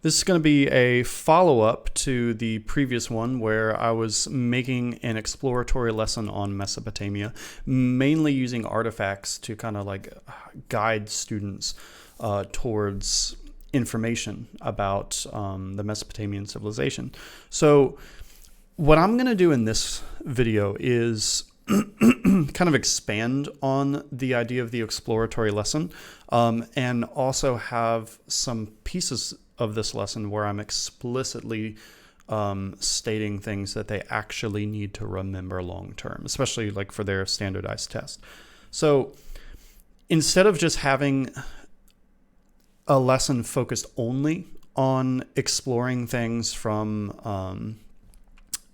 This is going to be a follow-up to the previous one where I was making an exploratory lesson on Mesopotamia, mainly using artifacts to kind of like guide students towards information about the Mesopotamian civilization. So what I'm going to do in this video is kind of expand on the idea of the exploratory lesson and also have some pieces of this lesson where I'm explicitly stating things that they actually need to remember long term, especially like for their standardized test. So instead of just having a lesson focused only on exploring things from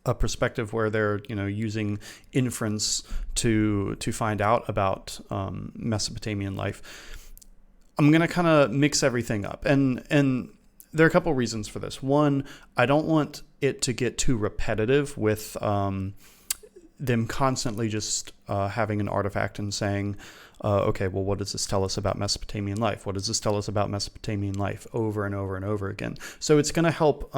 a perspective where they're using inference to find out about Mesopotamian life, I'm gonna kind of mix everything up, and there are a couple reasons for this. One, I don't want it to get too repetitive with them constantly just having an artifact and saying, okay, well, what does this tell us about Mesopotamian life? What does this tell us about Mesopotamian life over and over and over again? So it's going to help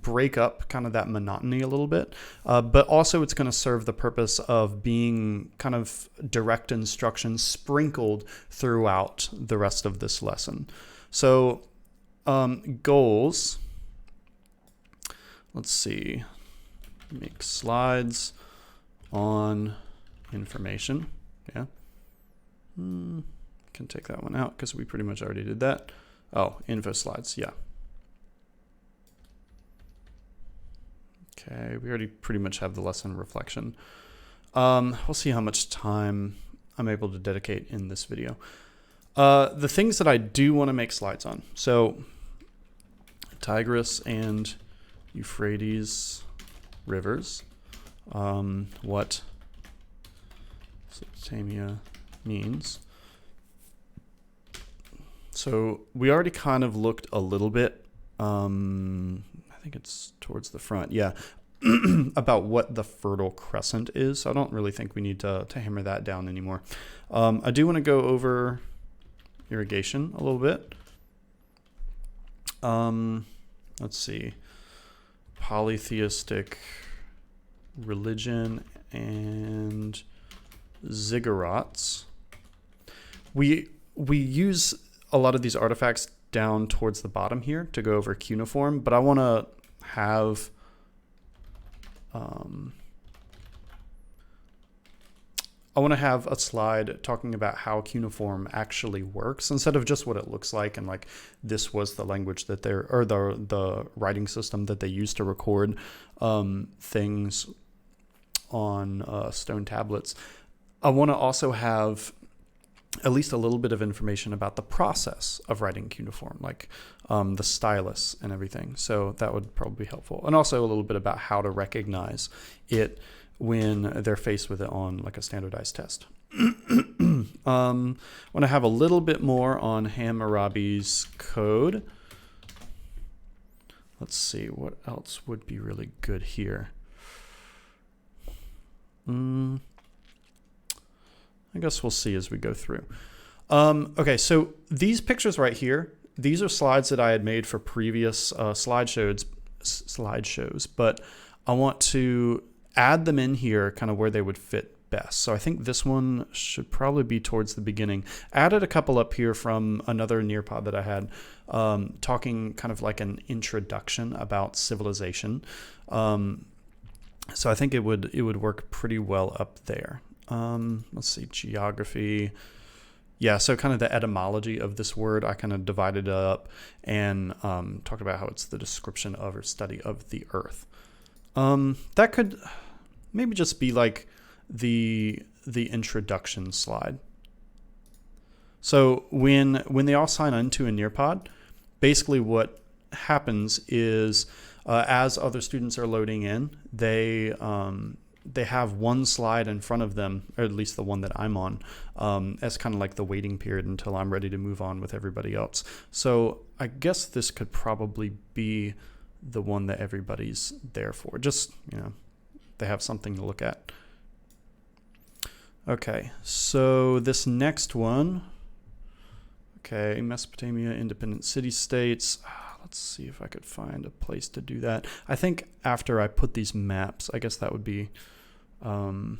break up kind of that monotony a little bit, but also it's going to serve the purpose of being kind of direct instruction sprinkled throughout the rest of this lesson. So goals, let's see, make slides on information. Yeah. Can take that one out because we pretty much already did that. Oh, info slides. Yeah. Okay, we already pretty much have the lesson reflection. We'll see how much time I'm able to dedicate in this video. The things that I do want to make slides on. So Tigris and Euphrates rivers. What Mesopotamia means. So we already kind of looked a little bit, I think it's towards the front, yeah, about what the Fertile Crescent is. So I don't really think we need to hammer that down anymore. I do want to go over irrigation a little bit. Let's see, polytheistic religion and ziggurats. We use a lot of these artifacts down towards the bottom here to go over cuneiform, but I want to have a slide talking about how cuneiform actually works instead of just what it looks like and like this was the language that they're, or the writing system that they used to record things on stone tablets. I want to also have at least a little bit of information about the process of writing cuneiform, like the stylus and everything. So that would probably be helpful. And also a little bit about how to recognize it when they're faced with it on like a standardized test. I want to have a little bit more on Hammurabi's code. Let's see, what else would be really good here? I guess we'll see as we go through. Okay, so these pictures right here, these are slides that I had made for previous slideshows, but I want to add them in here kind of where they would fit best. So I think this one should probably be towards the beginning. Added a couple up here from another NEARPOD that I had, talking kind of like an introduction about civilization. So I think it would work pretty well up there. Let's see, geography. Yeah, so kind of the etymology of this word, I kind of divided it up and talked about how it's the description of or study of the earth. That could maybe just be like the introduction slide. So when they all sign into a NEARPOD, basically what happens is as other students are loading in, they have one slide in front of them, or at least the one that I'm on, as kind of like the waiting period until I'm ready to move on with everybody else. So I guess this could probably be the one that everybody's there for. Just, they have something to look at. Okay, so this next one, okay, Mesopotamia, independent city-states. let's see if I could find a place to do that. I think after I put these maps, I guess that would be the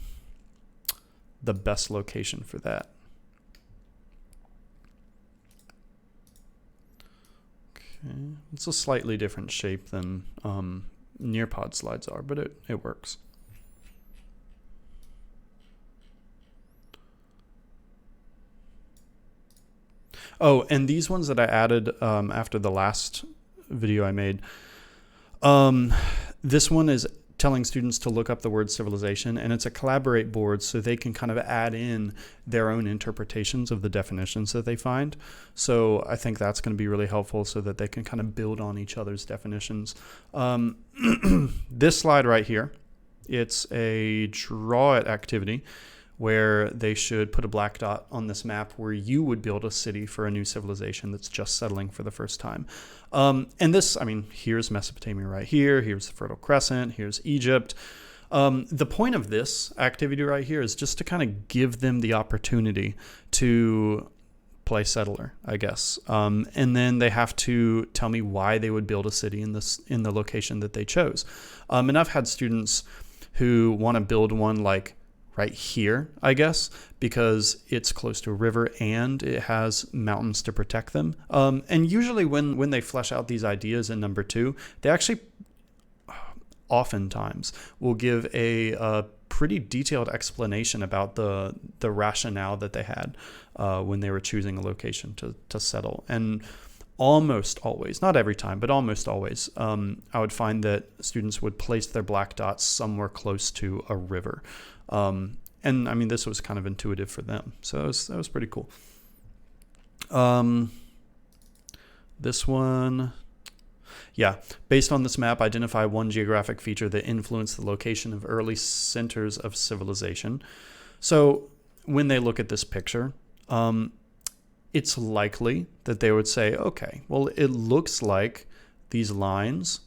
best location for that. Okay, it's a slightly different shape than NEARPOD slides are, but it works. Oh, and these ones that I added after the last video I made, this one is telling students to look up the word civilization, and it's a collaborate board so they can kind of add in their own interpretations of the definitions that they find. So I think that's going to be really helpful so that they can kind of build on each other's definitions. This slide right here, it's a draw it activity where they should put a black dot on this map where you would build a city for a new civilization that's just settling for the first time. And this, I mean, here's Mesopotamia right here. Here's the Fertile Crescent. Here's Egypt. The point of this activity right here is just to kind of give them the opportunity to play settler, I guess. And then they have to tell me why they would build a city in the location that they chose. And I've had students who want to build one like right here, I guess, because it's close to a river and it has mountains to protect them. And usually when they flesh out these ideas in number 2, they actually oftentimes will give a pretty detailed explanation about the rationale that they had when they were choosing a location to settle. And almost always, not every time, but almost always, I would find that students would place their black dots somewhere close to a river. And I mean, this was kind of intuitive for them. So that was pretty cool. This one, yeah, based on this map, identify one geographic feature that influenced the location of early centers of civilization. So when they look at this picture, it's likely that they would say, okay, well, it looks like these lines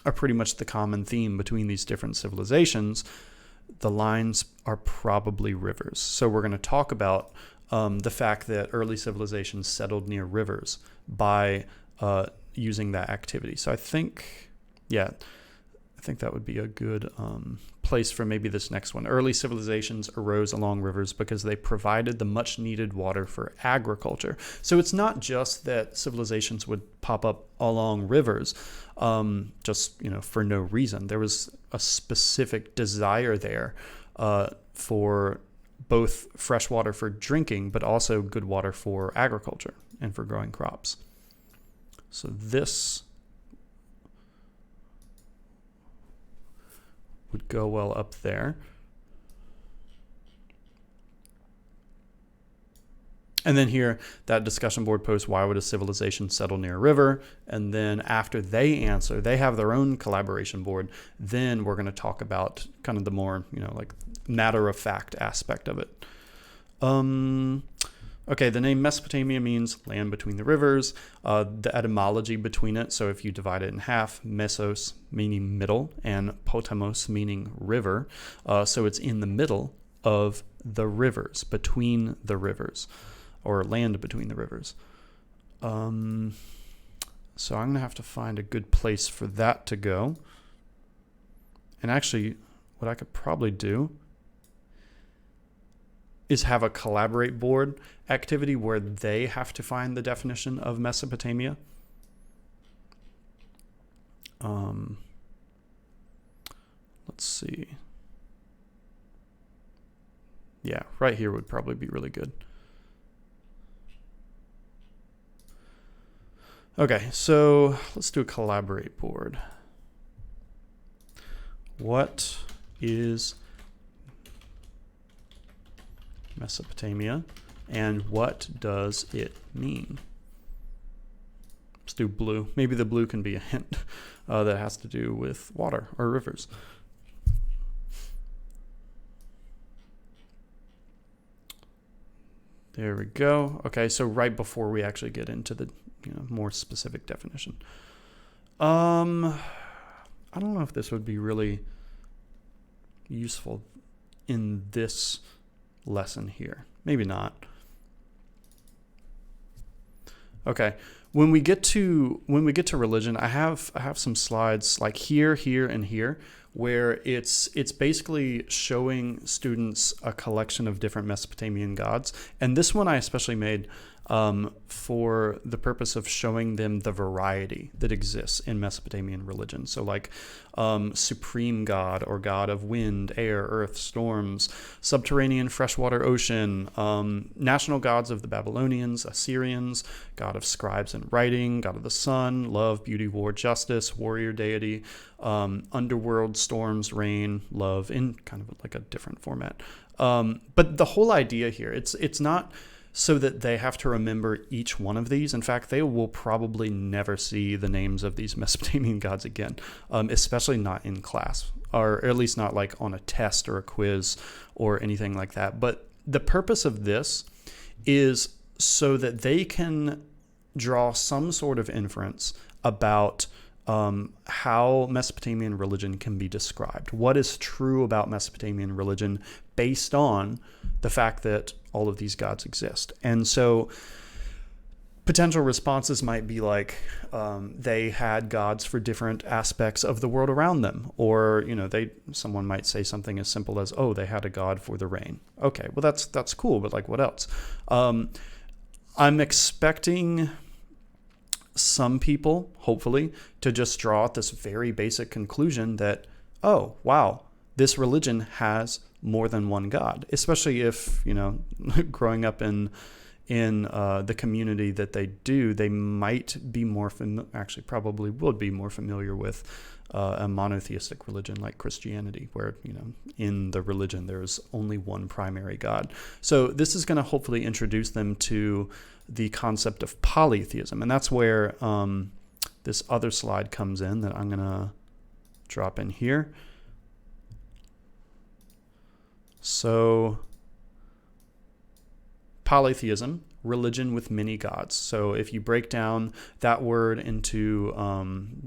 are pretty much the common theme between these different civilizations. The lines are probably rivers. So we're going to talk about the fact that early civilizations settled near rivers by using that activity. So I think that would be a good place for maybe this next one. Early civilizations arose along rivers because they provided the much needed water for agriculture. So it's not just that civilizations would pop up along rivers just for no reason. There was a specific desire there for both fresh water for drinking, but also good water for agriculture and for growing crops. So this would go well up there. And then here, that discussion board post, why would a civilization settle near a river? And then after they answer, they have their own collaboration board. Then we're going to talk about kind of the more, like matter-of-fact aspect of it. Okay, the name Mesopotamia means land between the rivers. The etymology between it, so if you divide it in half, mesos meaning middle and potamos meaning river. So it's in the middle of the rivers, between the rivers, or land between the rivers. So I'm going to have to find a good place for that to go. And actually, what I could probably do is have a collaborate board activity where they have to find the definition of Mesopotamia. Let's see. Yeah, right here would probably be really good. Okay, so let's do a collaborate board. What is Mesopotamia, and what does it mean? Let's do blue. Maybe the blue can be a hint that has to do with water or rivers. There we go. Okay, so right before we actually get into the more specific definition. I don't know if this would be really useful in this lesson here. Maybe not. Okay. When we get to religion, I have some slides like here, and here, where it's basically showing students a collection of different Mesopotamian gods. And this one I especially made for the purpose of showing them the variety that exists in Mesopotamian religion. So like supreme god, or god of wind, air, earth, storms, subterranean freshwater ocean, national gods of the Babylonians, Assyrians, god of scribes and writing, god of the sun, love, beauty, war, justice, warrior deity, underworld, storms, rain, love, in kind of like a different format. But the whole idea here, it's not so that they have to remember each one of these. In fact, they will probably never see the names of these Mesopotamian gods again, especially not in class, or at least not like on a test or a quiz or anything like that. But the purpose of this is so that they can draw some sort of inference about how Mesopotamian religion can be described. What is true about Mesopotamian religion based on the fact that all of these gods exist. And so potential responses might be like they had gods for different aspects of the world around them, or someone might say something as simple as, oh, they had a god for the rain. Okay, well that's cool, but like what else? I'm expecting some people, hopefully, to just draw at this very basic conclusion that, oh, wow, this religion has more than one god, especially if, growing up in the community that they do, they might be more actually probably would be more familiar with a monotheistic religion like Christianity, where, in the religion there's only one primary god. So this is going to hopefully introduce them to the concept of polytheism, and that's where this other slide comes in that I'm going to drop in here. So polytheism, religion with many gods. So if you break down that word into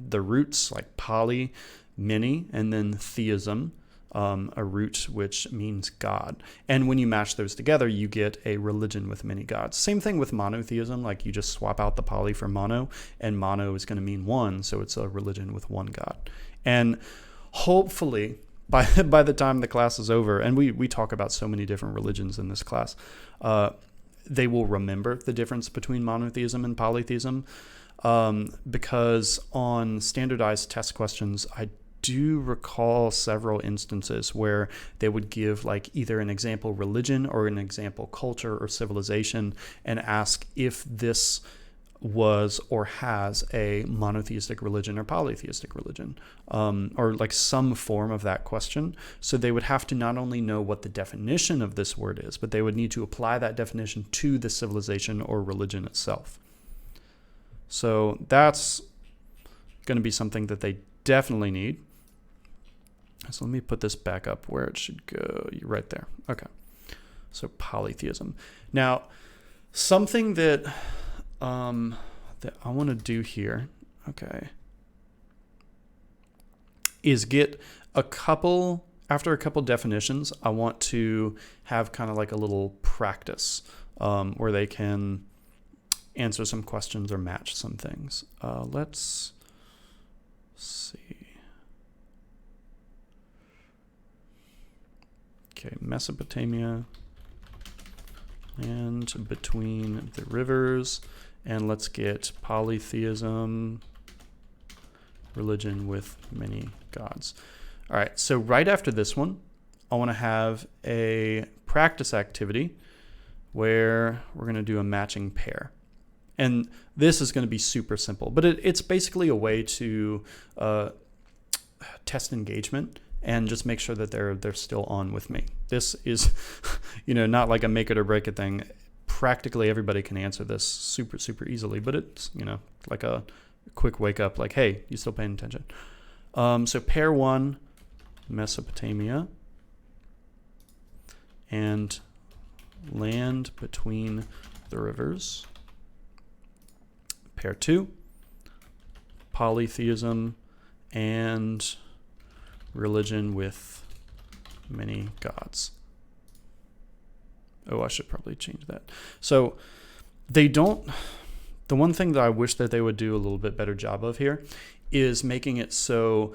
the roots, like poly, many, and then theism, a root which means God. And when you match those together, you get a religion with many gods. Same thing with monotheism, like you just swap out the poly for mono, and mono is going to mean one, so it's a religion with one God. And hopefully, by the time the class is over, and we talk about so many different religions in this class, they will remember the difference between monotheism and polytheism, because on standardized test questions, I do recall several instances where they would give like either an example religion or an example culture or civilization and ask if this was or has a monotheistic religion or polytheistic religion, or like some form of that question. So they would have to not only know what the definition of this word is, but they would need to apply that definition to the civilization or religion itself. So that's going to be something that they definitely need. So let me put this back up where it should go. Right there. Okay. So polytheism. Now, something that I want to do here, okay, is get after a couple definitions, I want to have kind of like a little practice where they can answer some questions or match some things. Let's see. Okay, Mesopotamia, and between the rivers, and let's get polytheism, religion with many gods. All right, so right after this one, I want to have a practice activity where we're going to do a matching pair. And this is going to be super simple, but it's basically a way to test engagement and just make sure that they're still on with me. This is, not like a make it or break it thing. Practically everybody can answer this super, super easily, but it's, like a quick wake up, like, hey, you still paying attention? So pair one, Mesopotamia, and land between the rivers. Pair two, polytheism and religion with many gods. Oh, I should probably change that. So they don't The one thing that I wish that they would do a little bit better job of here is making it so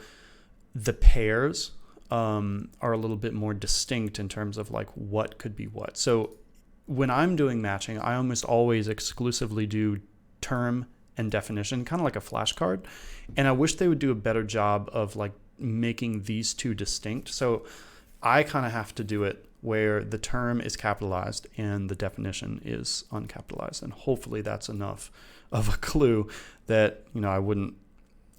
the pairs are a little bit more distinct in terms of like what could be what. So when I'm doing matching, I almost always exclusively do term and definition, kind of like a flashcard. And I wish they would do a better job of like making these two distinct. So I kind of have to do it where the term is capitalized and the definition is uncapitalized. And hopefully that's enough of a clue that, you know, I wouldn't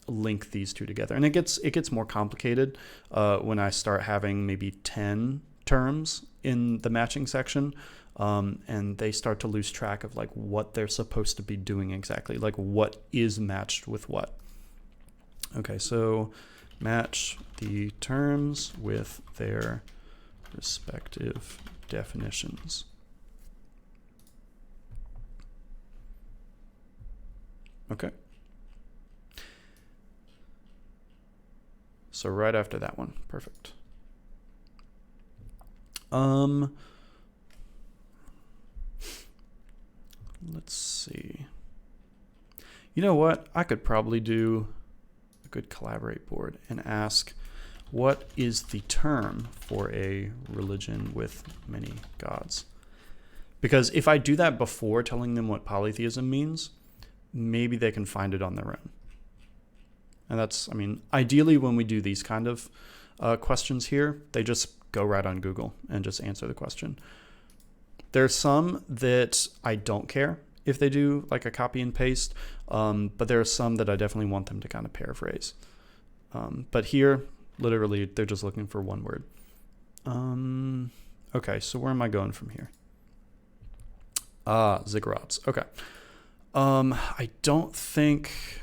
link these two together. And it gets more complicated when I start having maybe 10 terms in the matching section, and they start to lose track of like what they're supposed to be doing exactly, like what is matched with what. Okay, so match the terms with their respective definitions. Okay. So right after that one, perfect. Let's see. You know what? I could probably do a good collaborate board and ask, what is the term for a religion with many gods? Because if I do that before telling them what polytheism means, maybe they can find it on their own. And that's, I mean, ideally when we do these kind of questions here, they just go right on Google and just answer the question. There's some that I don't care if they do like a copy and paste, but there are some that I definitely want them to kind of paraphrase. But here, literally, they're just looking for one word. Okay, so where am I going from here? Ziggurats. Okay. I don't think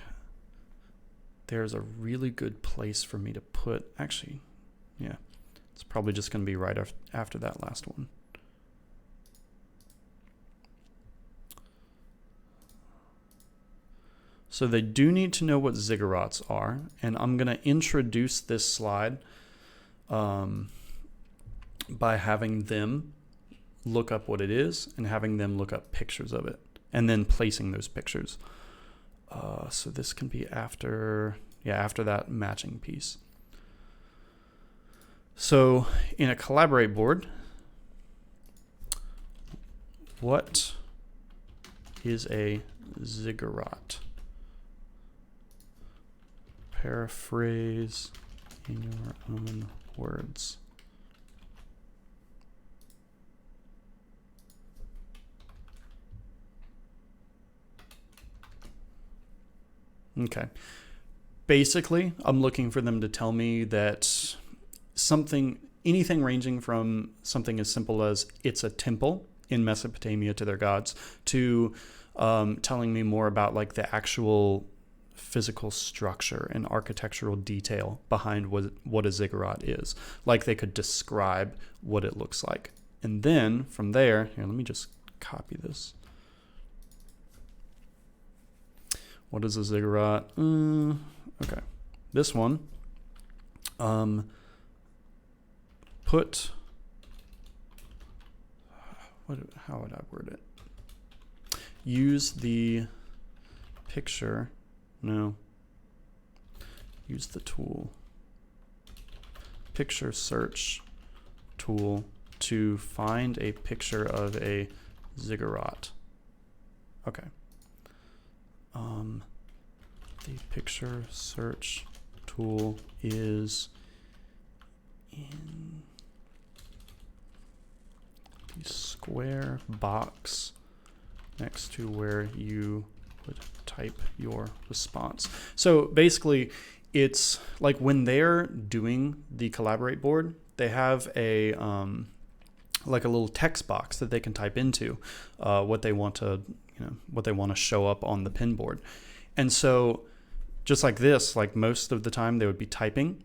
there's a really good place for me to put, actually, yeah, it's probably just going to be right after that last one. So they do need to know what ziggurats are, and I'm going to introduce this slide by having them look up what it is and having them look up pictures of it, and then placing those pictures. So this can be after that matching piece. So in a collaborate board, what is a ziggurat? Paraphrase in your own words. Okay. Basically, I'm looking for them to tell me that anything ranging from something as simple as it's a temple in Mesopotamia to their gods to telling me more about like the actual physical structure and architectural detail behind what a ziggurat is. Like they could describe what it looks like. And then from there, here, let me just copy this. What is a ziggurat? Okay. This one, how would I word it? Use the picture. No. Use the tool. Picture search tool to find a picture of a ziggurat. Okay. The picture search tool is in the square box next to where you would type your response. So basically, it's like when they're doing the collaborate board, they have a like a little text box that they can type into what they want to show up on the pin board. And so just like this, like most of the time they would be typing,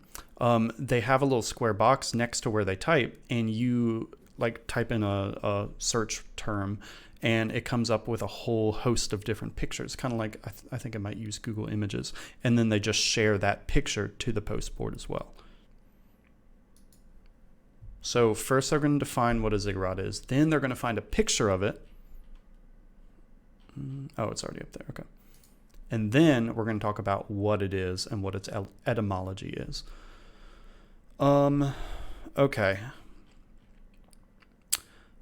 they have a little square box next to where they type, and you like type in a search term and it comes up with a whole host of different pictures, kind of like I think I might use Google Images, and then they just share that picture to the post board as well. So first they're going to define what a ziggurat is, then they're going to find a picture of it. Oh, it's already up there. Okay. And then we're going to talk about what it is and what its etymology is. Okay.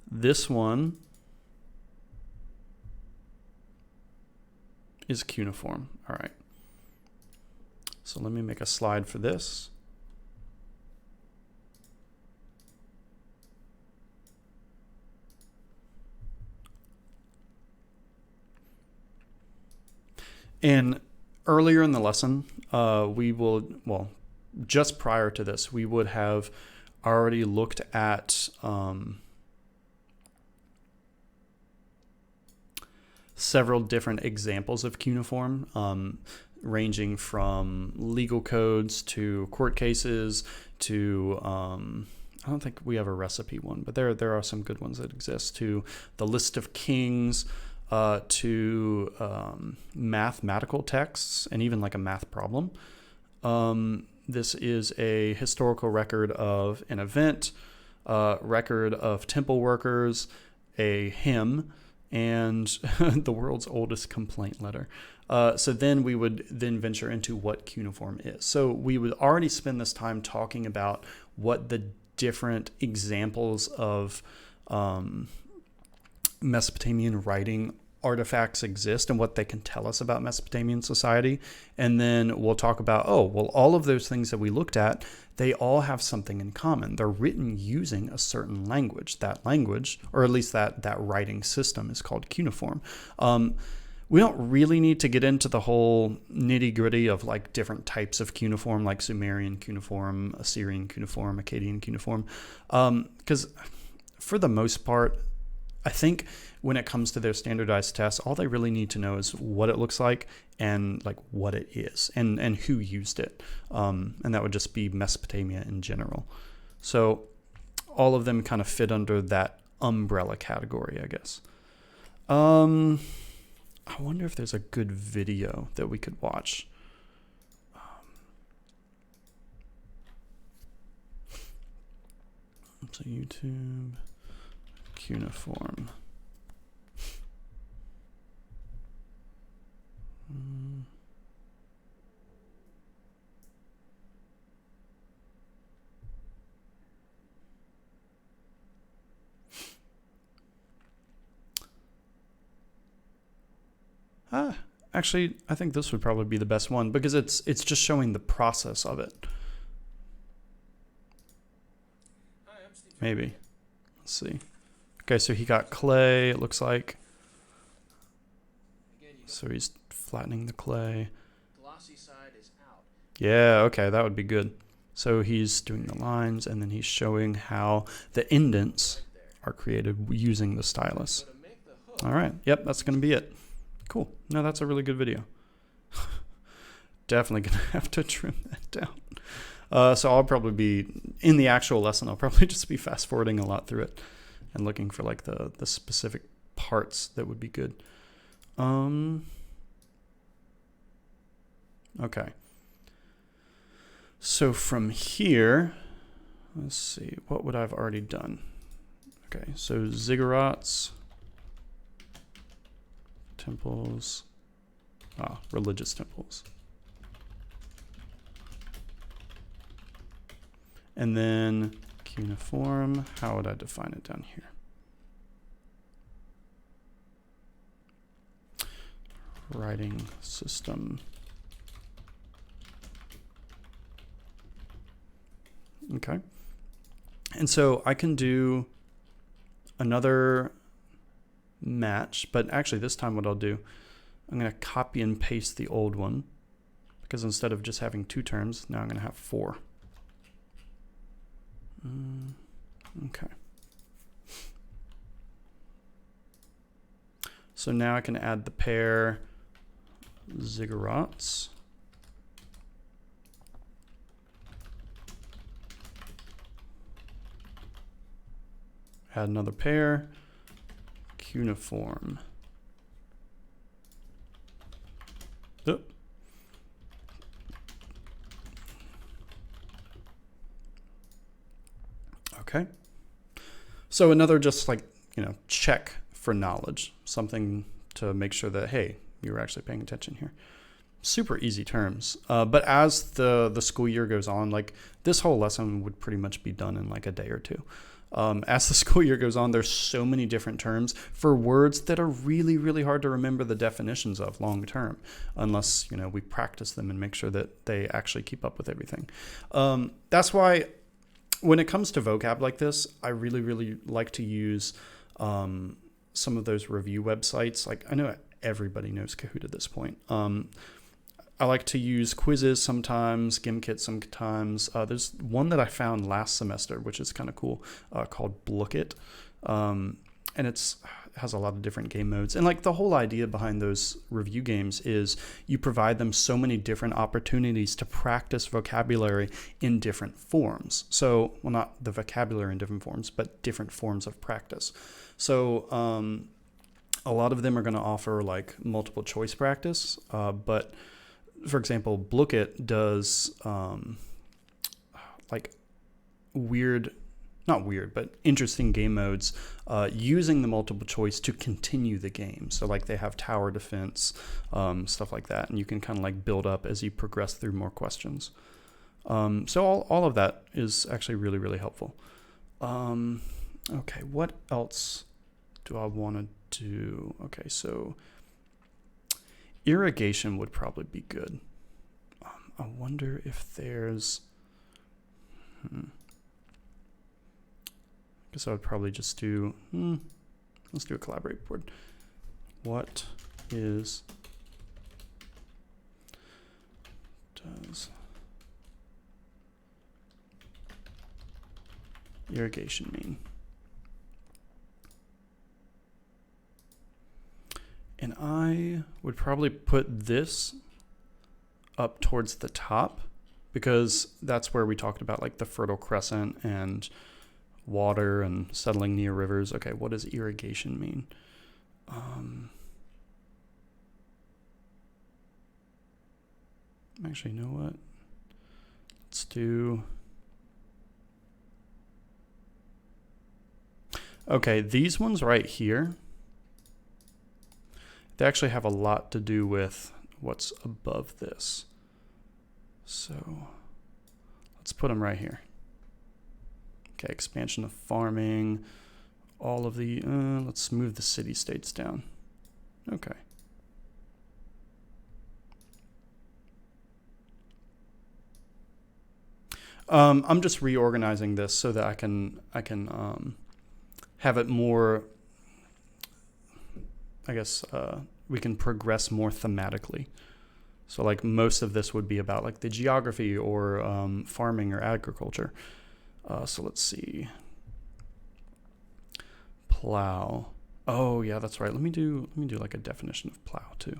This one is cuneiform. All right. So let me make a slide for this. And earlier in the lesson, just prior to this, we would have already looked at several different examples of cuneiform, ranging from legal codes to court cases to, I don't think we have a recipe one, but there are some good ones that exist, to the list of kings, to mathematical texts, and even like a math problem. This is a historical record of an event, record of temple workers, a hymn, and the world's oldest complaint letter. So then we would then venture into what cuneiform is. So we would already spend this time talking about what the different examples of Mesopotamian writing artifacts exist and what they can tell us about Mesopotamian society. And then we'll talk about, all of those things that we looked at, they all have something in common. They're written using a certain language. That language, or at least that writing system, is called cuneiform. We don't really need to get into the whole nitty gritty of like different types of cuneiform, like Sumerian cuneiform, Assyrian cuneiform, Akkadian cuneiform, because for the most part, I think when it comes to their standardized tests, all they really need to know is what it looks like and like what it is and who used it. And that would just be Mesopotamia in general. So all of them kind of fit under that umbrella category, I guess. I wonder if there's a good video that we could watch. So YouTube, cuneiform. Actually, I think this would probably be the best one because it's just showing the process of it. Maybe. Let's see. Okay, so he got clay, it looks like. So he's flattening the clay. Glossy side is out. Yeah, okay, that would be good. So he's doing the lines, and then he's showing how the indents are created using the stylus. All right, yep, that's going to be it. Cool. No, that's a really good video. Definitely going to have to trim that down. So I'll probably be, in the actual lesson, I'll probably just be fast forwarding a lot through it and looking for like the specific parts that would be good. Okay. So from here, let's see, what would I've already done? Okay, so ziggurats, temples, religious temples. And then cuneiform, how would I define it down here? Writing system. Okay. And so I can do another match, but actually this time what I'll do, I'm going to copy and paste the old one because instead of just having 2 terms, now I'm going to have 4. Okay. So now I can add the pair ziggurats. Add another pair, cuneiform. Oh. Okay. So another just like, check for knowledge, something to make sure that, hey, you're actually paying attention here. Super easy terms. But as the school year goes on, like this whole lesson would pretty much be done in like a day or two. As the school year goes on, there's so many different terms for words that are really, really hard to remember the definitions of long term, unless, we practice them and make sure that they actually keep up with everything. That's why when it comes to vocab like this, I really, really like to use some of those review websites. Like I know everybody knows Kahoot at this point. I like to use quizzes sometimes, Gimkit sometimes. There's one that I found last semester, which is kind of cool, called Blookit. And it has a lot of different game modes. And like the whole idea behind those review games is you provide them so many different opportunities to practice vocabulary in different forms. So, well, not the vocabulary in different forms, but different forms of practice. So a lot of them are going to offer like multiple choice practice, but for example, Blookit does like not weird, but interesting game modes using the multiple choice to continue the game. So like they have tower defense, stuff like that. And you can kind of like build up as you progress through more questions. So all of that is actually really, really helpful. Okay, what else do I want to do? Okay, so irrigation would probably be good. I wonder if there's... I guess I would probably just do... let's do a collaborate board. What does irrigation mean? And I would probably put this up towards the top because that's where we talked about like the Fertile Crescent and water and settling near rivers. Okay, what does irrigation mean? Actually, you know what? Let's do... Okay, these ones right here, they actually have a lot to do with what's above this. So let's put them right here. Okay, expansion of farming, all of the, let's move the city-states down. Okay. I'm just reorganizing this so that I can have it more, I guess, we can progress more thematically. So like most of this would be about like the geography or farming or agriculture. So let's see. Plow. Oh yeah, that's right. Let me do like a definition of plow too.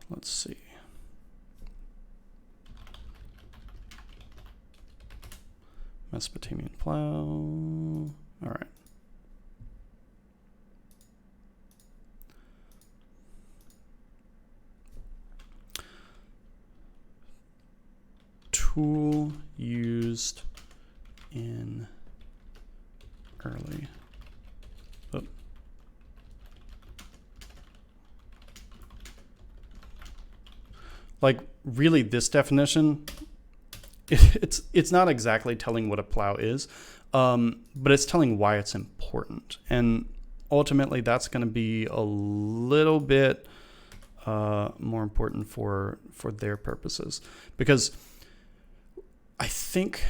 Let's see. Mesopotamian plow. All right. Tool used in early. Like really this definition, it's not exactly telling what a plow is, but it's telling why it's important. And ultimately that's going to be a little bit more important for their purposes, because I think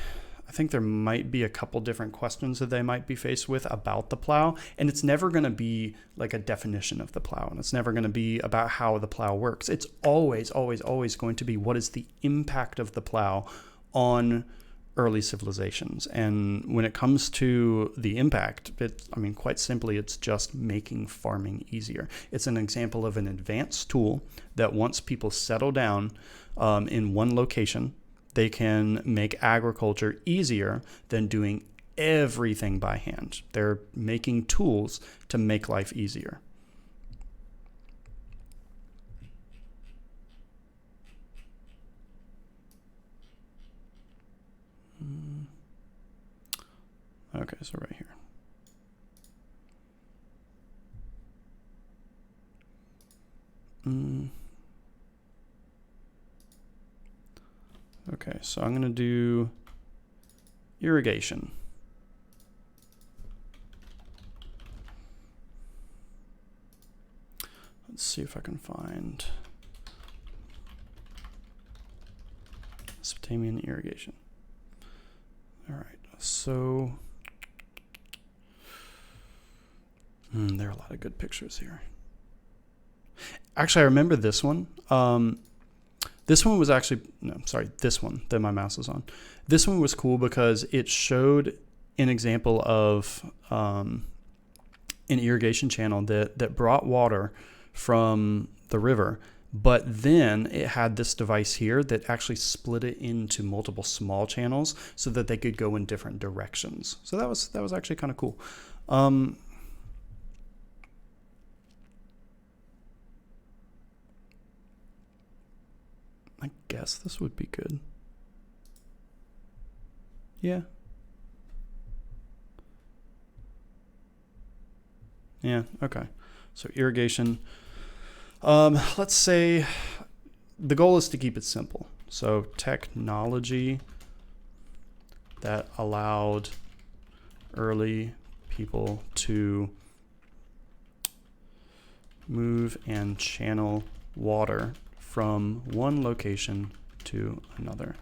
there might be a couple different questions that they might be faced with about the plow, and it's never going to be like a definition of the plow, and it's never going to be about how the plow works. It's always, always, always going to be what is the impact of the plow on early civilizations. And when it comes to the impact, quite simply, it's just making farming easier. It's an example of an advanced tool that once people settle down in one location, they can make agriculture easier than doing everything by hand. They're making tools to make life easier. Okay, so right here. Okay, so I'm going to do irrigation. Let's see if I can find Mesopotamian irrigation. All right, so there are a lot of good pictures here. Actually, I remember this one. This one was actually, no, sorry, this one that my mouse is on. This one was cool because it showed an example of an irrigation channel that brought water from the river, but then it had this device here that actually split it into multiple small channels so that they could go in different directions. So that was actually kind of cool. I guess this would be good. Yeah. Yeah, okay. So irrigation. Let's say the goal is to keep it simple. So technology that allowed early people to move and channel water from one location to another.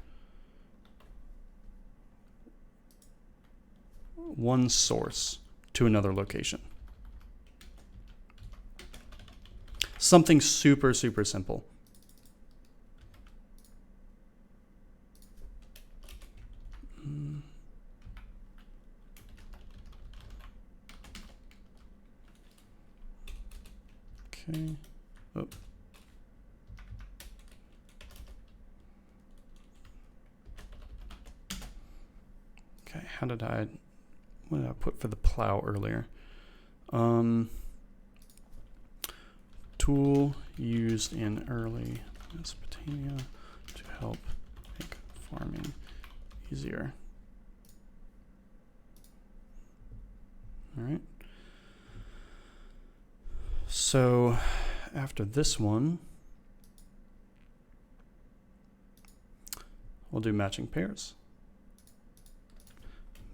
One source to another location. Something super, super simple. Okay. Oh. Okay, what did I put for the plow earlier? Tool used in early Mesopotamia to help make farming easier. All right. So after this one, we'll do matching pairs.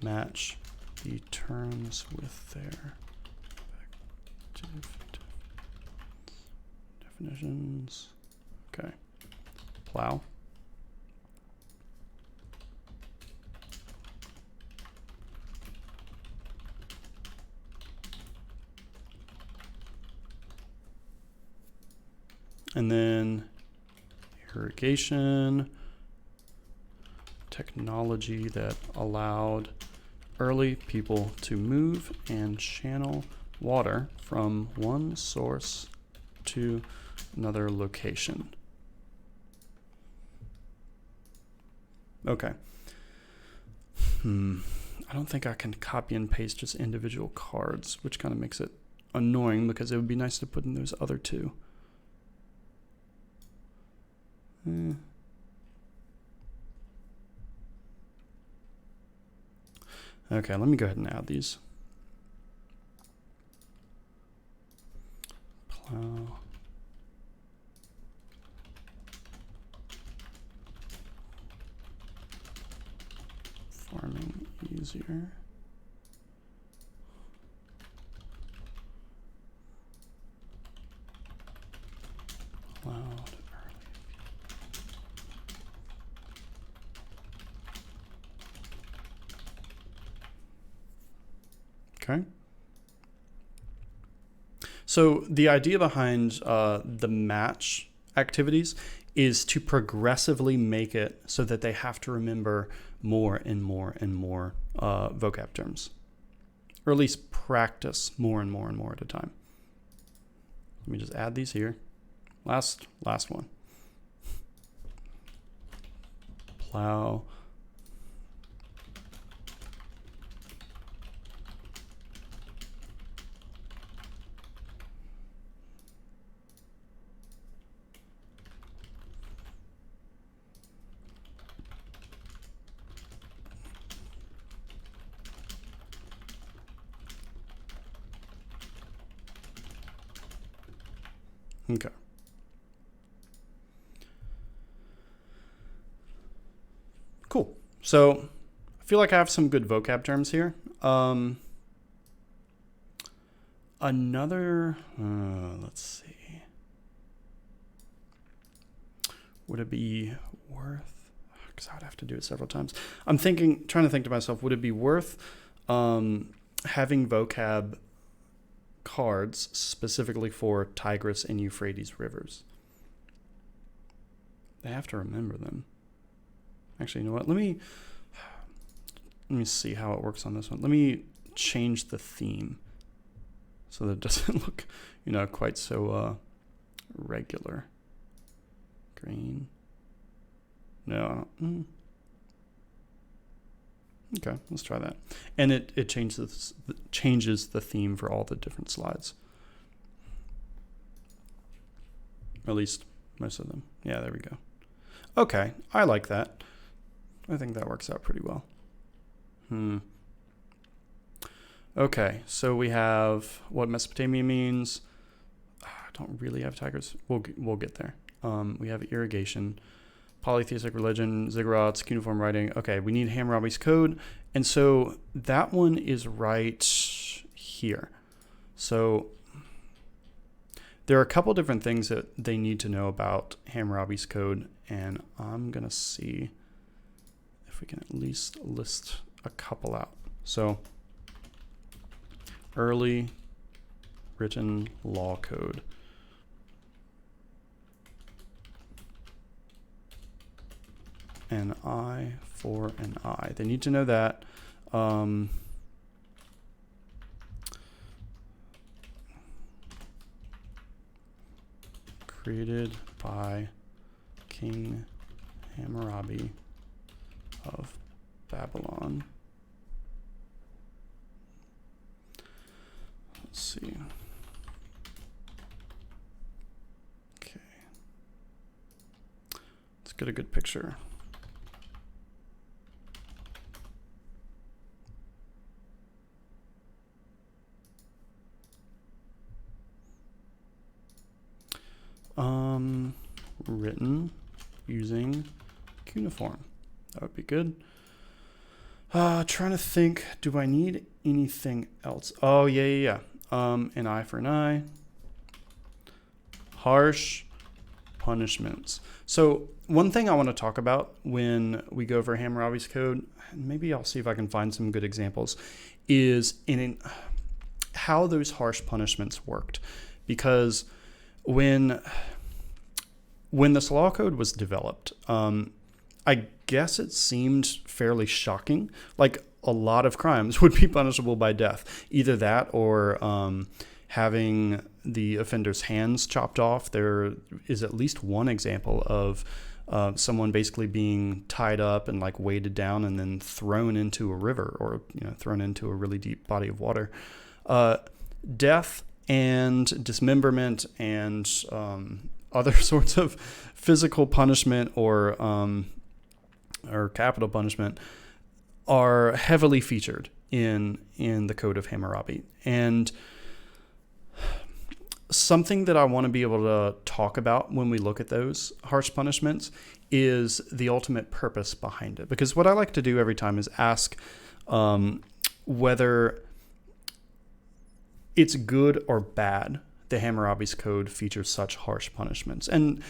Match the terms with their definitions. Okay. Plow. And then irrigation, technology that allowed early people to move and channel water from one source to another location. Okay. I don't think I can copy and paste just individual cards, which kind of makes it annoying because it would be nice to put in those other two. Okay, let me go ahead and add these. Plow. Farming easier. Allowed early. Okay. So the idea behind the match activities is to progressively make it so that they have to remember more and more and more vocab terms, or at least practice more and more and more at a time. Let me just add these here. Last one. Plow. Okay. Cool. So I feel like I have some good vocab terms here. Let's see. Would it be worth, because I would have to do it several times. I'm trying to think to myself, would it be worth having vocab cards specifically for Tigris and Euphrates rivers? They have to remember them. Actually, you know what? Let me see how it works on this one. Let me change the theme so that it doesn't look, quite so regular. Green. No. Okay, let's try that. And it changes the theme for all the different slides. At least most of them. Yeah, there we go. Okay, I like that. I think that works out pretty well. Okay, so we have what Mesopotamia means. I don't really have tigers. We'll get there. We have irrigation, polytheistic religion, ziggurats, cuneiform writing. Okay, we need Hammurabi's code. And so that one is right here. So there are a couple different things that they need to know about Hammurabi's code. And I'm going to see if we can at least list a couple out. So early written law code. An I for an I. They need to know that. Created by King Hammurabi of Babylon. Let's see. Okay. Let's get a good picture. Written using cuneiform. That would be good. Trying to think, do I need anything else? Oh, yeah. An eye for an eye. Harsh punishments. So one thing I want to talk about when we go over Hammurabi's code, maybe I'll see if I can find some good examples, is in how those harsh punishments worked. Because when this law code was developed, I guess it seemed fairly shocking. Like a lot of crimes would be punishable by death. Either that or having the offender's hands chopped off. There is at least one example of someone basically being tied up and like weighted down and then thrown into a river or thrown into a really deep body of water. Death and dismemberment and other sorts of physical punishment or capital punishment are heavily featured in the Code of Hammurabi. And something that I want to be able to talk about when we look at those harsh punishments is the ultimate purpose behind it. Because what I like to do every time is ask whether it's good or bad the Hammurabi's Code features such harsh punishments. And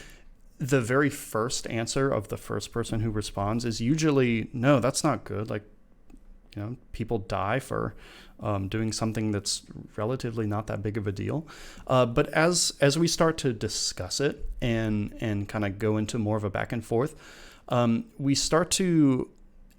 the very first answer of the first person who responds is usually, no, that's not good. Like, people die for doing something that's relatively not that big of a deal. But as we start to discuss it and kind of go into more of a back and forth, we start to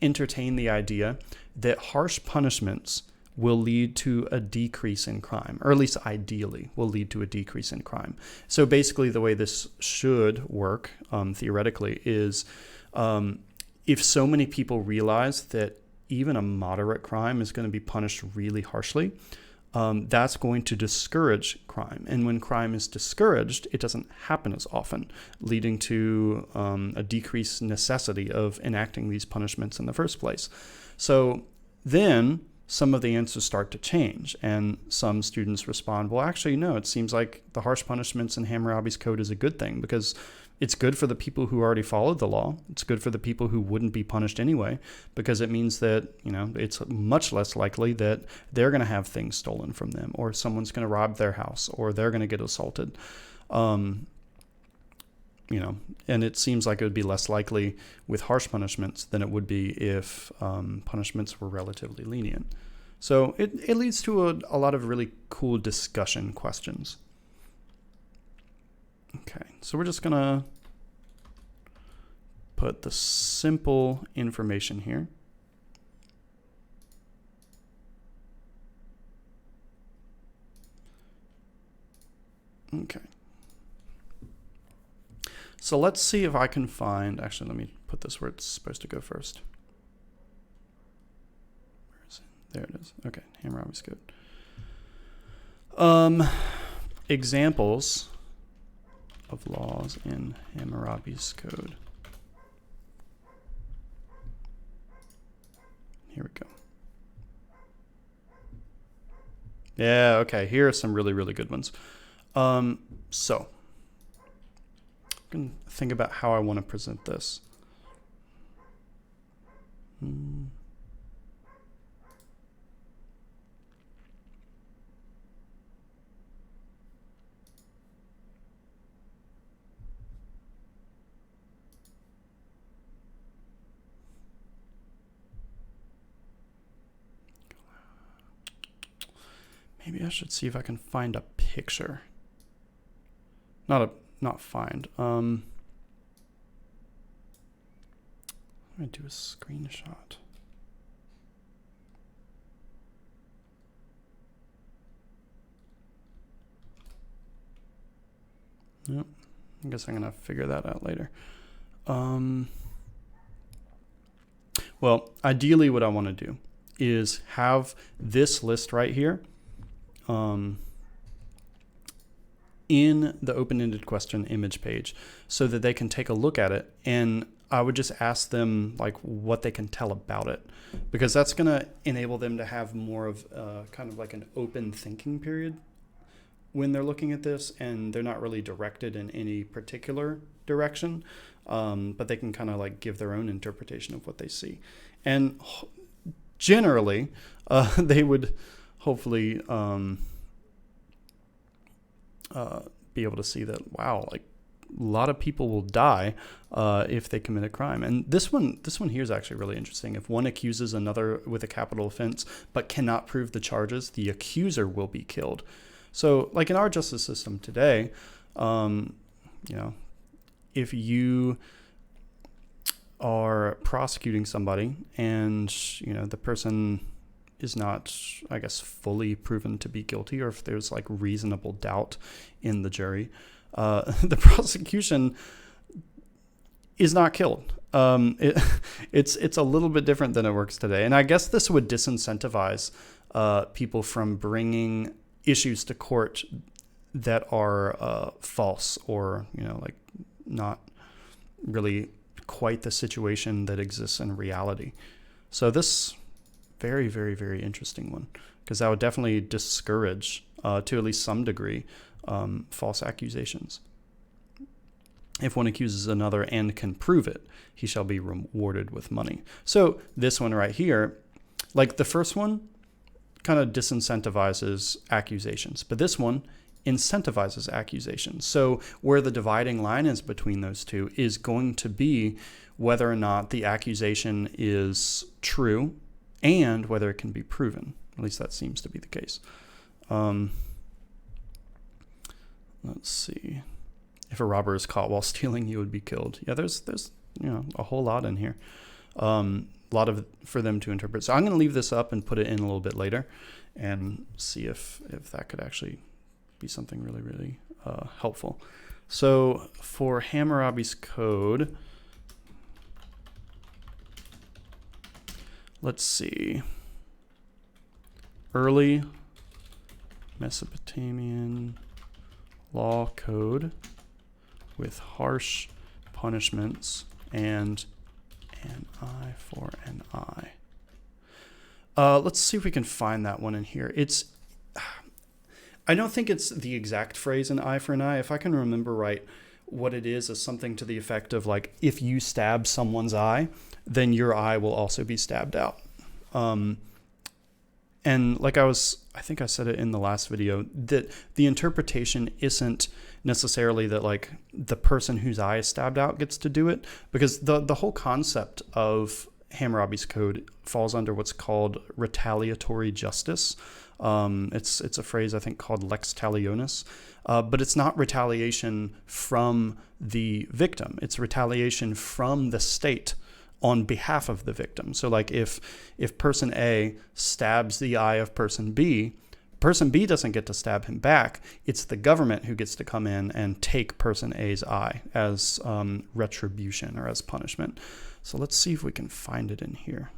entertain the idea that harsh punishments will lead to a decrease in crime, or at least ideally will lead to a decrease in crime. So basically the way this should work, theoretically, is if so many people realize that even a moderate crime is going to be punished really harshly, that's going to discourage crime. And when crime is discouraged, it doesn't happen as often, leading to a decreased necessity of enacting these punishments in the first place. So then some of the answers start to change. And some students respond, well, actually, no, it seems like the harsh punishments in Hammurabi's code is a good thing because it's good for the people who already followed the law. It's good for the people who wouldn't be punished anyway, because it means that, it's much less likely that they're going to have things stolen from them, or someone's going to rob their house, or they're going to get assaulted. And it seems like it would be less likely with harsh punishments than it would be if punishments were relatively lenient. So it leads to a lot of really cool discussion questions. Okay, so we're just going to put the simple information here. Okay. So let's see if I can find, actually, let me put this where it's supposed to go first. Where is it? There it is. Okay, Hammurabi's code. Examples of laws in Hammurabi's code. Here we go. Yeah, okay, here are some really, really good ones. So, I can think about how I want to present this. Maybe I should see if I can find a picture. Not find. I'm gonna do a screenshot. Yep. I guess I'm gonna figure that out later. Well, ideally what I want to do is have this list right here in the open-ended question image page so that they can take a look at it, and I would just ask them like what they can tell about it, because that's going to enable them to have more of kind of like an open thinking period when they're looking at this, and they're not really directed in any particular direction, but they can kind of like give their own interpretation of what they see. And generally, they would hopefully be able to see that, wow, like a lot of people will die if they commit a crime. And this one here is actually really interesting. If one accuses another with a capital offense but cannot prove the charges, the accuser will be killed. So like in our justice system today, if you are prosecuting somebody and, the person is not, I guess, fully proven to be guilty, or if there's like reasonable doubt in the jury, the prosecution is not killed. It's a little bit different than it works today. And I guess this would disincentivize people from bringing issues to court that are false, or, like not really quite the situation that exists in reality. So this very, very, very interesting one, because that would definitely discourage, to at least some degree, false accusations. If one accuses another and can prove it, he shall be rewarded with money. So this one right here, like the first one, kind of disincentivizes accusations, but this one incentivizes accusations. So where the dividing line is between those two is going to be whether or not the accusation is true and whether it can be proven. At least that seems to be the case. Let's see. If a robber is caught while stealing, he would be killed. Yeah, there's a whole lot in here. A lot of for them to interpret. So I'm going to leave this up and put it in a little bit later and see if that could actually be something really, really helpful. So for Hammurabi's code, let's see. Early Mesopotamian law code with harsh punishments and an eye for an eye. Let's see if we can find that one in here. I don't think it's the exact phrase an eye for an eye. If I can remember right, what it is something to the effect of like, if you stab someone's eye, then your eye will also be stabbed out. And like I think I said it in the last video, that the interpretation isn't necessarily that like the person whose eye is stabbed out gets to do it, because the whole concept of Hammurabi's code falls under what's called retaliatory justice. It's a phrase I think called lex talionis, but it's not retaliation from the victim. It's retaliation from the state on behalf of the victim. So like if person A stabs the eye of person B doesn't get to stab him back. It's the government who gets to come in and take person A's eye as retribution or as punishment. So let's see if we can find it in here.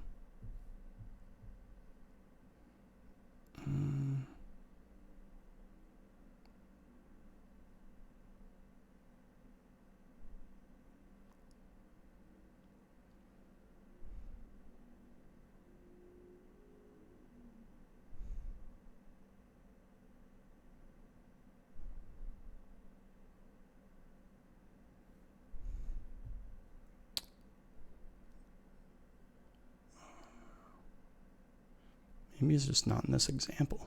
Maybe it's just not in this example.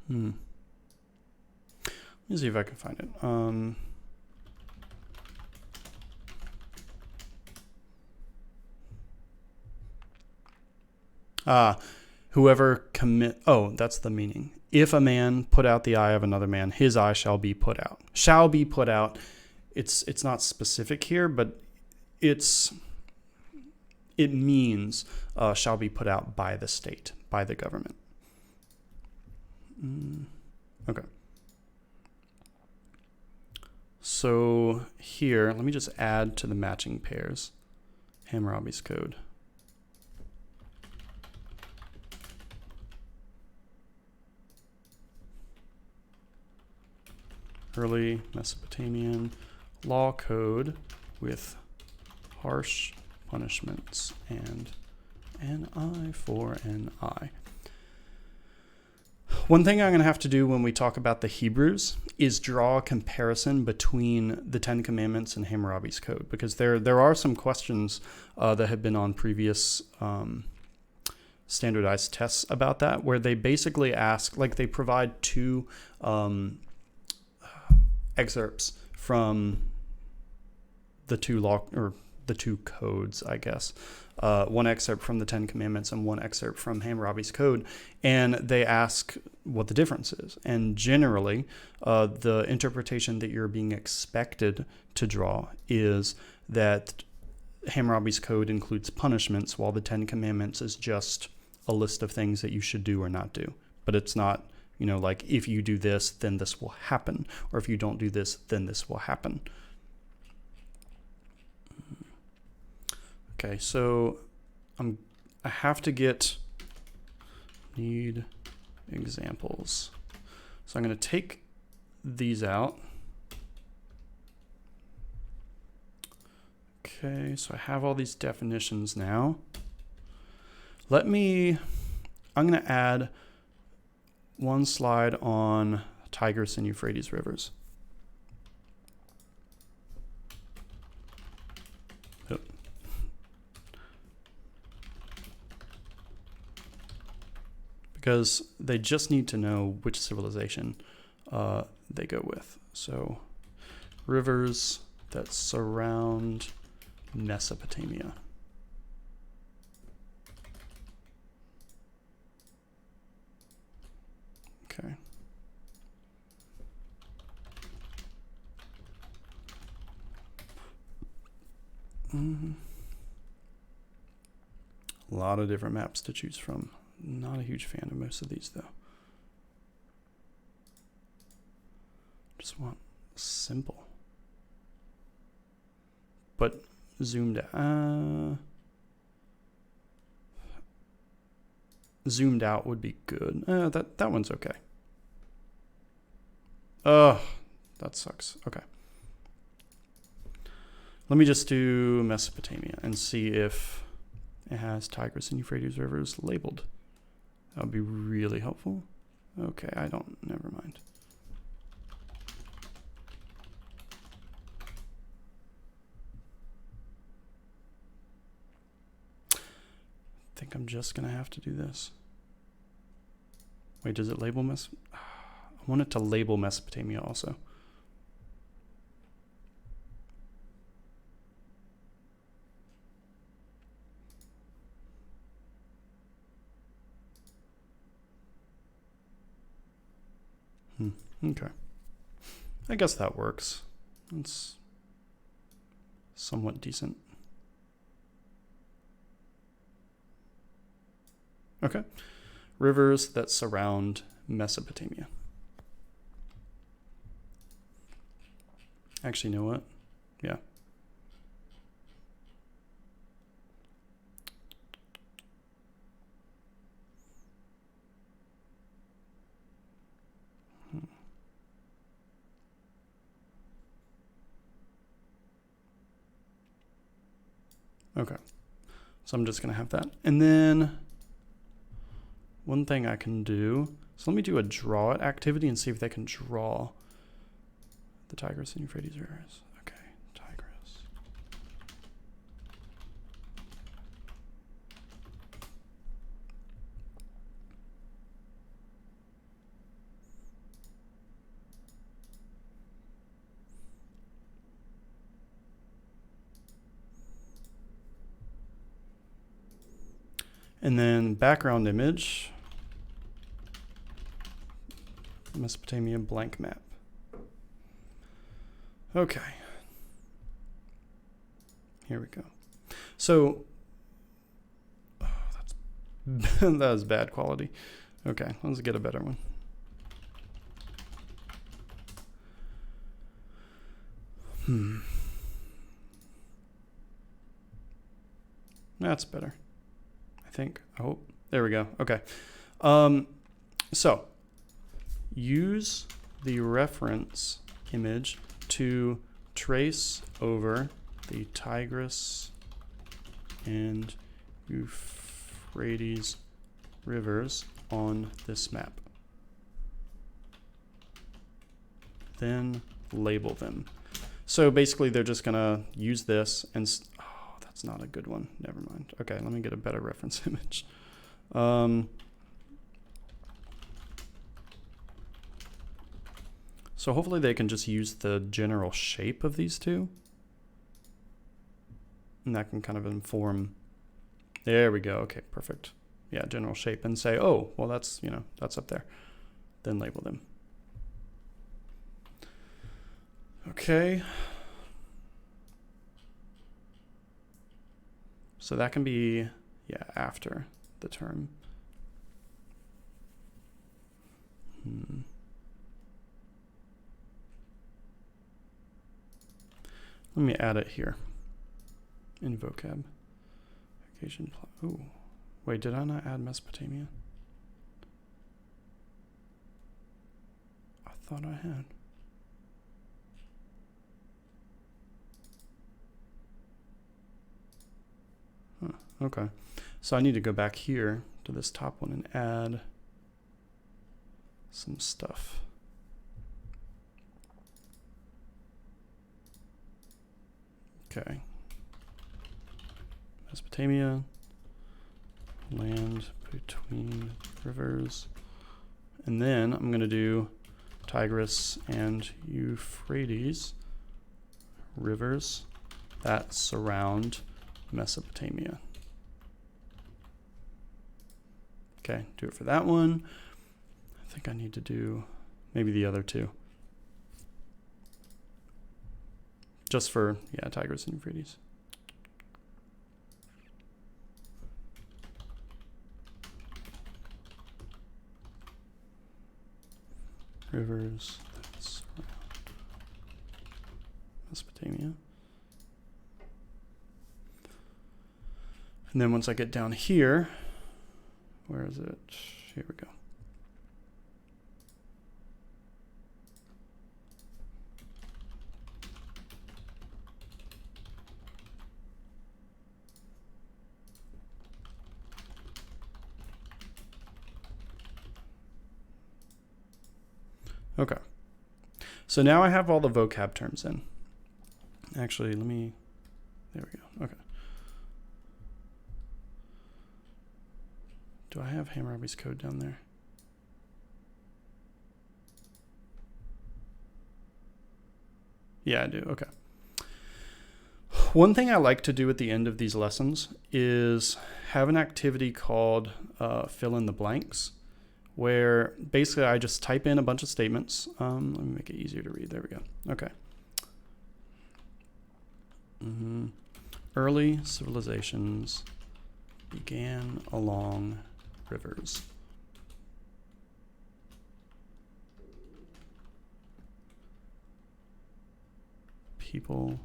Let me see if I can find it. Whoever that's the meaning. If a man put out the eye of another man, his eye shall be put out. Shall be put out. It's not specific here, but it means shall be put out by the state, by the government. Okay. So here, let me just add to the matching pairs Hammurabi's code. Early Mesopotamian law code with harsh punishments and an eye for an eye. One thing I'm going to have to do when we talk about the Hebrews is draw a comparison between the Ten Commandments and Hammurabi's code, because there are some questions that have been on previous standardized tests about that, where they basically ask, like they provide two excerpts from the two codes, I guess. One excerpt from the Ten Commandments and one excerpt from Hammurabi's code, and they ask what the difference is. And generally, the interpretation that you're being expected to draw is that Hammurabi's code includes punishments, while the Ten Commandments is just a list of things that you should do or not do. But it's not, like if you do this, then this will happen, or if you don't do this, then this will happen. Okay, so I have to need examples. So I'm going to take these out. Okay, so I have all these definitions now. I'm going to add one slide on Tigris and Euphrates rivers. Because they just need to know which civilization they go with. So rivers that surround Mesopotamia. Okay. A lot of different maps to choose from. Not a huge fan of most of these, though. Just want simple. But zoomed out would be good. That one's okay. That sucks. Okay. Let me just do Mesopotamia and see if it has Tigris and Euphrates rivers labeled. That would be really helpful. Okay, never mind. I think I'm just gonna have to do this. Wait, does it label I want it to label Mesopotamia also. Okay. I guess that works. It's somewhat decent. Okay. Rivers that surround Mesopotamia. Actually, you know what? Yeah. Okay. So I'm just going to have that. And then one thing I can do, so let me do a draw it activity and see if they can draw the Tigris and Euphrates rivers. Okay, Tigris. And then background image, Mesopotamia blank map. Okay. Here we go. So, that was bad quality. Okay, let's get a better one. That's better. I think. Oh, there we go. Okay. So use the reference image to trace over the Tigris and Euphrates rivers on this map. Then label them. So basically they're just gonna use this and that's not a good one. Never mind. Okay, let me get a better reference image. So hopefully they can just use the general shape of these two. And that can kind of inform. There we go. Okay, perfect. Yeah, general shape, and say, oh, well, that's, that's up there. Then label them. Okay. So that can be, after the term. Let me add it here in vocab. Occasion. Ooh, wait, did I not add Mesopotamia? I thought I had. Okay, so I need to go back here to this top one and add some stuff. Okay. Mesopotamia, land between rivers, and then I'm going to do Tigris and Euphrates rivers that surround Mesopotamia. Okay, do it for that one. I think I need to do maybe the other two. Just for, Tigris and Euphrates. Rivers that surround Mesopotamia. And then once I get down here, where is it? Here we go. Okay. So now I have all the vocab terms in. Actually, there we go. Okay. Do I have Hammurabi's code down there? Yeah, I do. Okay. One thing I like to do at the end of these lessons is have an activity called fill in the blanks, where basically I just type in a bunch of statements. Let me make it easier to read. There we go. Okay. Early civilizations began along rivers. People,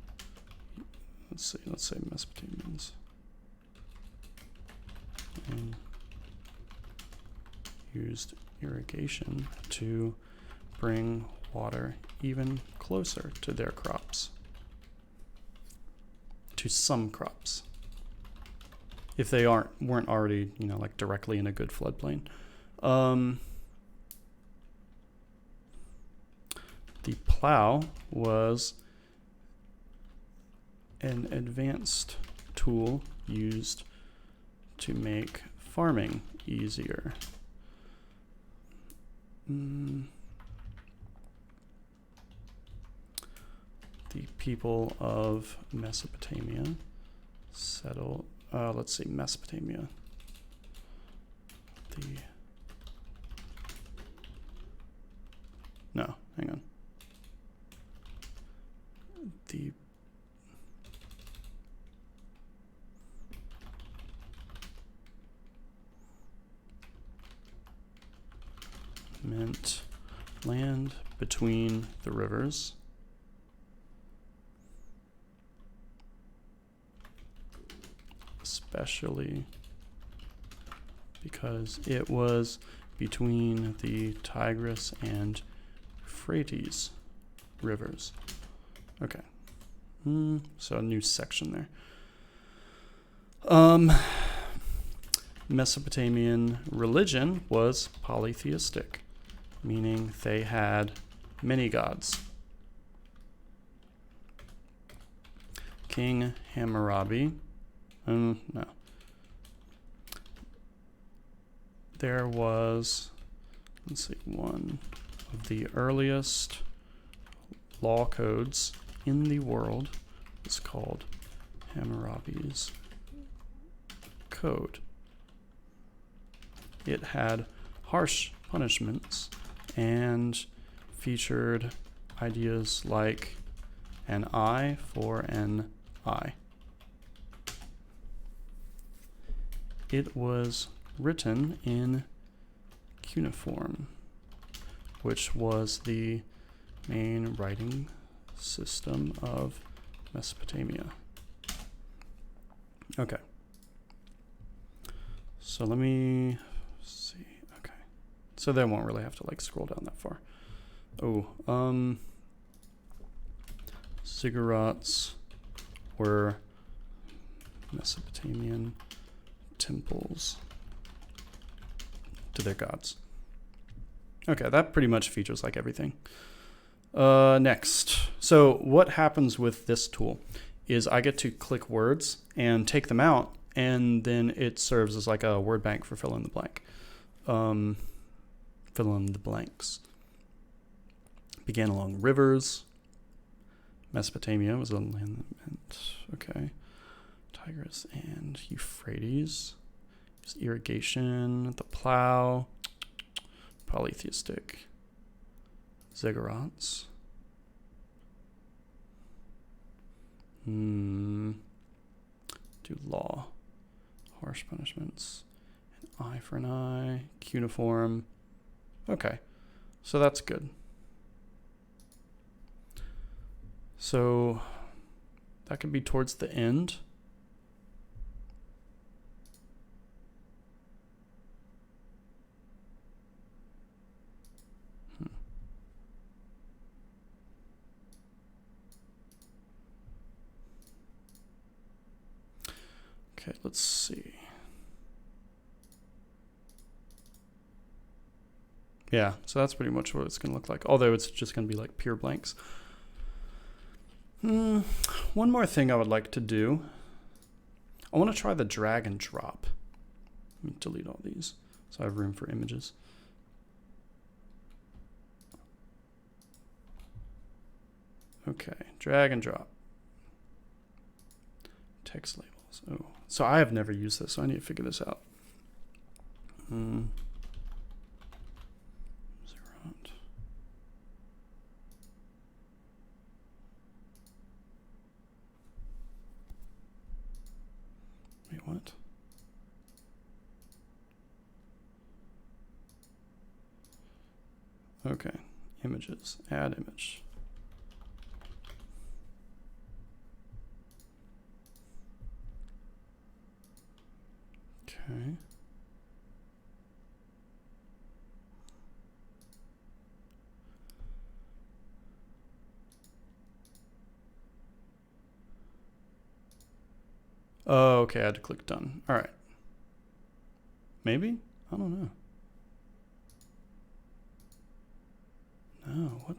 let's say Mesopotamians. And used irrigation to bring water even closer to their crops. To some crops. If they weren't already, like directly in a good floodplain. The plow was an advanced tool used to make farming easier. The people of Mesopotamia settled, Mesopotamia. Hang on. The meant land between the rivers, especially because it was between the Tigris and Euphrates rivers. Okay. So a new section there. Mesopotamian religion was polytheistic, meaning they had many gods. King Hammurabi, no. There was, one of the earliest law codes in the world is called Hammurabi's Code. It had harsh punishments and featured ideas like an eye for an eye. It was written in cuneiform, which was the main writing system of Mesopotamia. Okay. So let me see. Okay. So they won't really have to scroll down that far. Ziggurats were Mesopotamian temples to their gods. Okay, that pretty much features everything. Next. So what happens with this tool is I get to click words and take them out, and then it serves as a word bank for fill in the blank. Fill in the blanks. Began along rivers. Mesopotamia was a land that meant, okay. Tigris and Euphrates. There's irrigation, the plow, polytheistic. Ziggurats. Do law. Harsh punishments. An eye for an eye. Cuneiform. Okay. So that's good. So that could be towards the end. Okay, let's see. Yeah, so that's pretty much what it's going to look like, although it's just going to be like pure blanks. One more thing I would like to do. I want to try the drag and drop. Let me delete all these so I have room for images. Okay, drag and drop. Text labels. Oh, so I have never used this, so I need to figure this out. Zerot. Wait, what? Okay, images, add image. Okay. Oh, okay, I had to click done. All right. Maybe? I don't know. No, what?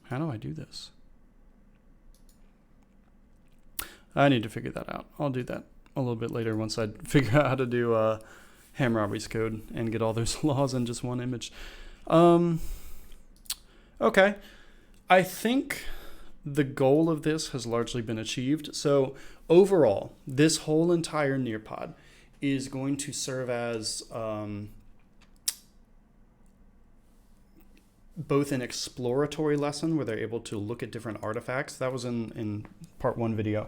How do I do this? I need to figure that out. I'll do that a little bit later once I figure out how to do Hammurabi's code and get all those laws in just one image. Okay. I think the goal of this has largely been achieved. So overall, this whole entire NEARPOD is going to serve as both an exploratory lesson where they're able to look at different artifacts. That was in part 1 video.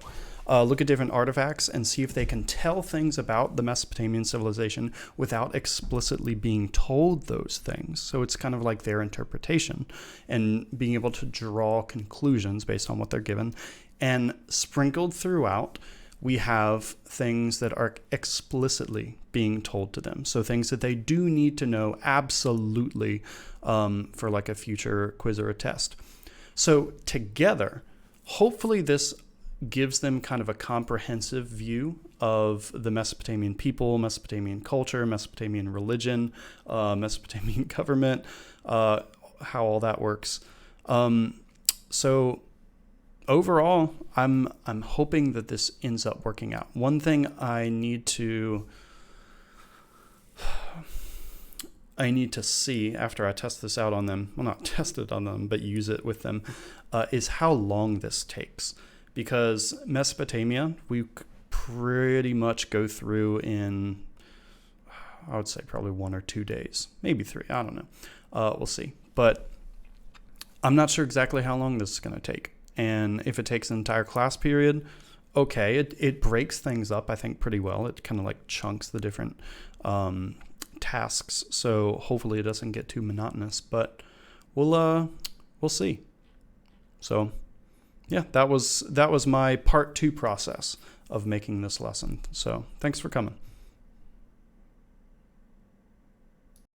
Look at different artifacts and see if they can tell things about the Mesopotamian civilization without explicitly being told those things. So it's kind of like their interpretation and being able to draw conclusions based on what they're given. And sprinkled throughout, we have things that are explicitly being told to them. So things that they do need to know absolutely for like a future quiz or a test. So together, hopefully this gives them kind of a comprehensive view of the Mesopotamian people, Mesopotamian culture, Mesopotamian religion, Mesopotamian government, how all that works. So overall, I'm hoping that this ends up working out. One thing I need to see after I test this out on them, well, not test it on them, but use it with them, is how long this takes. Because Mesopotamia, we pretty much go through in, I would say probably 1 or 2 days, maybe 3, I don't know. We'll see. But I'm not sure exactly how long this is going to take. And if it takes an entire class period, okay, it breaks things up, I think, pretty well. It kind of like chunks the different tasks, so hopefully it doesn't get too monotonous. But we'll see. So yeah, that was my part 2 process of making this lesson. So thanks for coming.